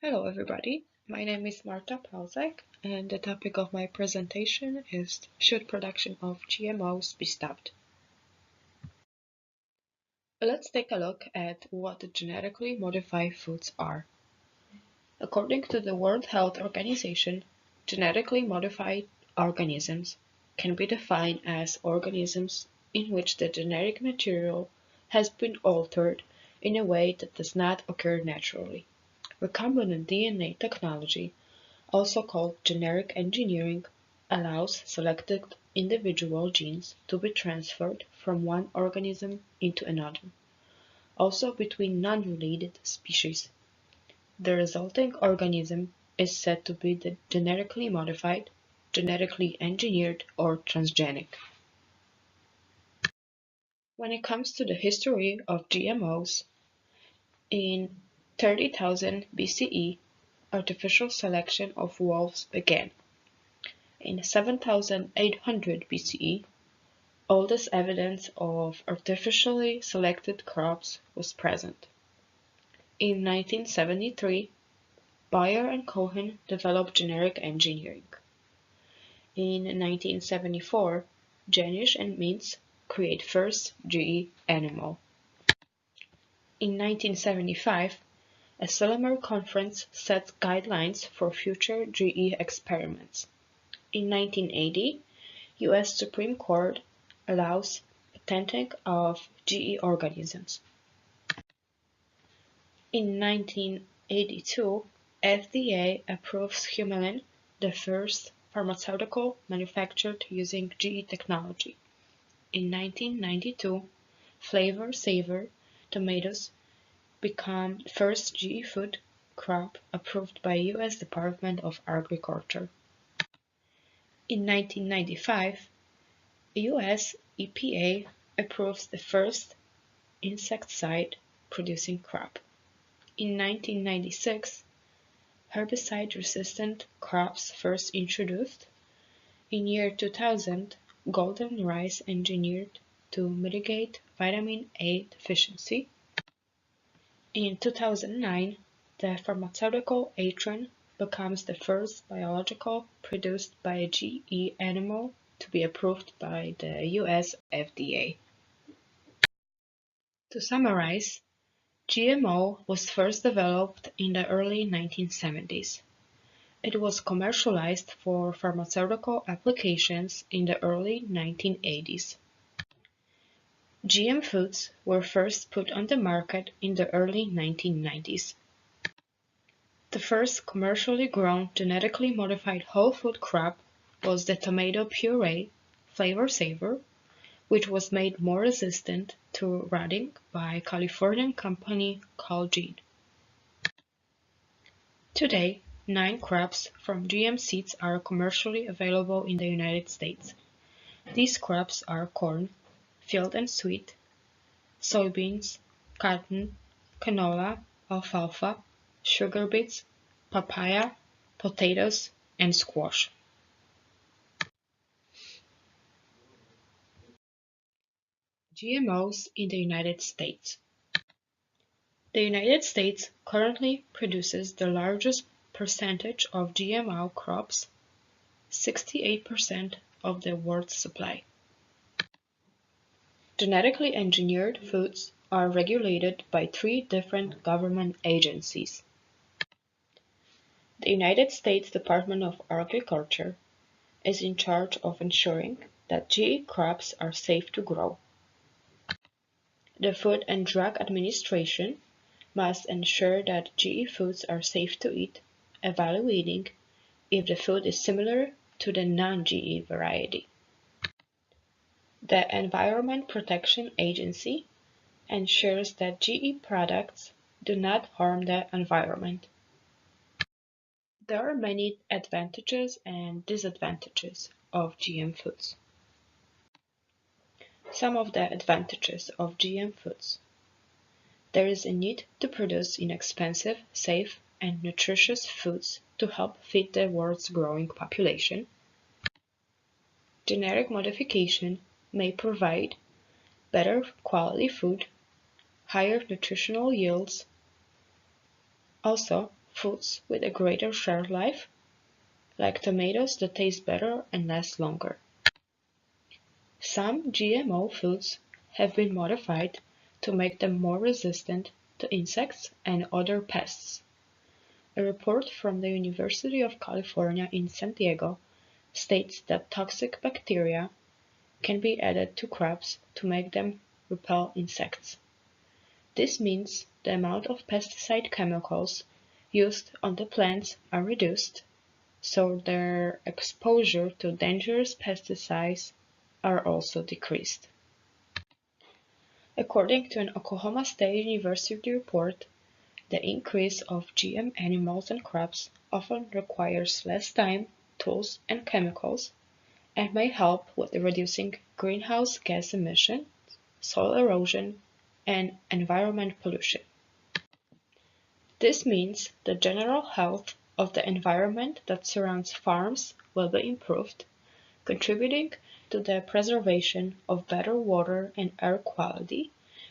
Hello everybody, my name is Marta Palczak and the topic of my presentation is should production of GMOs be stopped? Let's take a look at what genetically modified foods are. According to the World Health Organization, genetically modified organisms can be defined as organisms in which the genetic material has been altered in a way that does not occur naturally. Recombinant DNA technology, also called genetic engineering, allows selected individual genes to be transferred from one organism into another, also between non-related species. The resulting organism is said to be the genetically modified, genetically engineered, or transgenic. When it comes to the history of GMOs, in 30,000 BCE, artificial selection of wolves began. In 7800 BCE, oldest evidence of artificially selected crops was present. In 1973, Bayer and Cohen developed genetic engineering. In 1974, Janisch and Mintz create first GE animal. In 1975, a Selemer conference set guidelines for future GE experiments. In 1980, U.S. Supreme Court allows patenting of GE organisms. In 1982, FDA approves Humulin, the first pharmaceutical manufactured using GE technology. In 1992, Flavor Saver tomatoes become the first GE food crop approved by U.S. Department of Agriculture. In 1995, U.S. EPA approves the first insecticide-producing crop. In 1996, herbicide-resistant crops first introduced. In year 2000, golden rice engineered to mitigate vitamin A deficiency. In 2009, the pharmaceutical atron becomes the first biological produced by a GE animal to be approved by the US FDA. To summarize, GMO was first developed in the early 1970s. It was commercialized for pharmaceutical applications in the early 1980s. GM foods were first put on the market in the early 1990s. The first commercially grown genetically modified whole food crop was the tomato puree Flavor Saver, which was made more resistant to rotting by a Californian company called Gene. Today, 9 crops from GM seeds are commercially available in the United States. These crops are corn, field and sweet, soybeans, cotton, canola, alfalfa, sugar beets, papaya, potatoes, and squash. GMOs in the United States. The United States currently produces the largest percentage of GMO crops, 68% of the world's supply. Genetically engineered foods are regulated by 3 different government agencies. The United States Department of Agriculture is in charge of ensuring that GE crops are safe to grow. The Food and Drug Administration must ensure that GE foods are safe to eat, evaluating if the food is similar to the non-GE variety. The Environment Protection Agency ensures that GE products do not harm the environment. There are many advantages and disadvantages of GM foods. Some of the advantages of GM foods. There is a need to produce inexpensive, safe, and nutritious foods to help feed the world's growing population. Genetic modification may provide better quality food, higher nutritional yields. Also, foods with a greater shelf life, like tomatoes that taste better and last longer. Some GMO foods have been modified to make them more resistant to insects and other pests. A report from the University of California in San Diego states that toxic bacteria can be added to crops to make them repel insects. This means the amount of pesticide chemicals used on the plants are reduced, so their exposure to dangerous pesticides are also decreased. According to an Oklahoma State University report, the increase of GM animals and crops often requires less time, tools, and chemicals, and may help with reducing greenhouse gas emissions, soil erosion, and environment pollution. This means the general health of the environment that surrounds farms will be improved, contributing to the preservation of better water and air quality,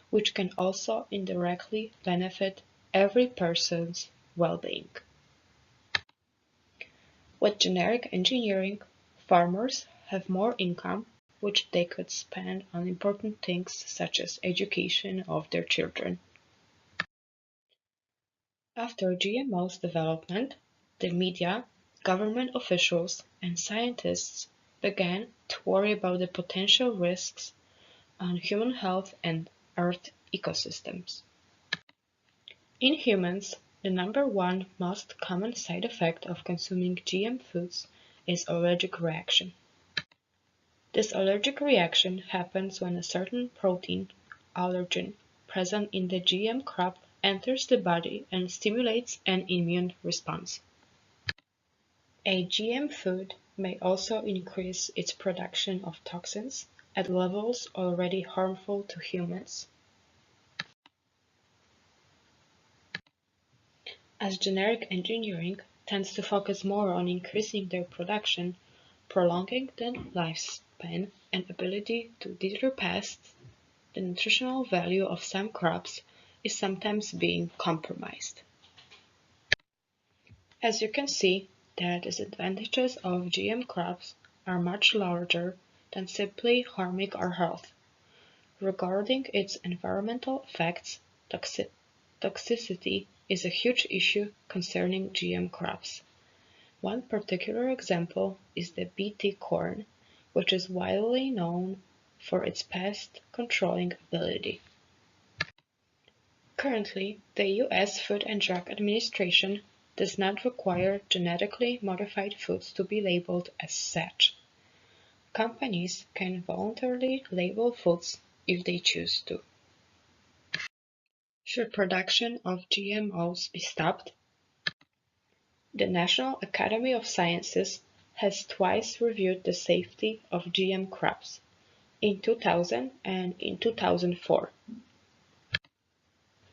which can also indirectly benefit every person's well-being. With genetic engineering, farmers have more income, which they could spend on important things such as education of their children. After GMO's development, the media, government officials, and scientists began to worry about the potential risks on human health and Earth ecosystems. In humans, the number one most common side effect of consuming GM foods is allergic reaction. This allergic reaction happens when a certain protein, allergen, present in the GM crop enters the body and stimulates an immune response. A GM food may also increase its production of toxins at levels already harmful to humans. As genetic engineering tends to focus more on increasing their production, prolonging the lifespan and ability to deter pests, the nutritional value of some crops is sometimes being compromised. As you can see, the disadvantages of GM crops are much larger than simply harming our health. Regarding its environmental effects, toxicity is a huge issue concerning GM crops. One particular example is the Bt corn, which is widely known for its pest controlling ability. Currently, the U.S. Food and Drug Administration does not require genetically modified foods to be labeled as such. Companies can voluntarily label foods if they choose to. Should production of GMOs be stopped? The National Academy of Sciences has twice reviewed the safety of GM crops, in 2000 and in 2004.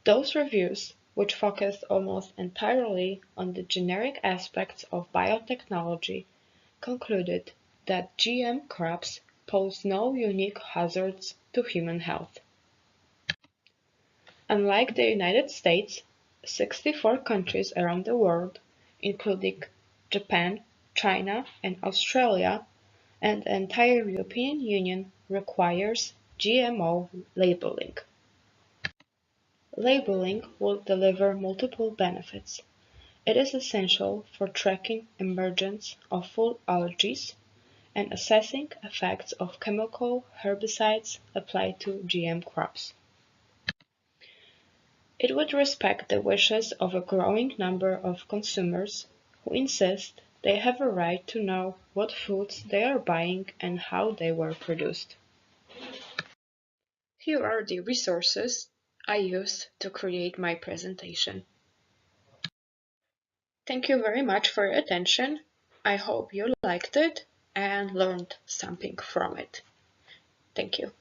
Those reviews, which focused almost entirely on the generic aspects of biotechnology, concluded that GM crops pose no unique hazards to human health. Unlike the United States, 64 countries around the world, including Japan, China, and Australia, and the entire European Union requires GMO labeling. Labeling will deliver multiple benefits. It is essential for tracking emergence of food allergies and assessing effects of chemical herbicides applied to GM crops. It would respect the wishes of a growing number of consumers who insist they have a right to know what foods they are buying and how they were produced. Here are the resources I used to create my presentation. Thank you very much for your attention. I hope you liked it and learned something from it. Thank you.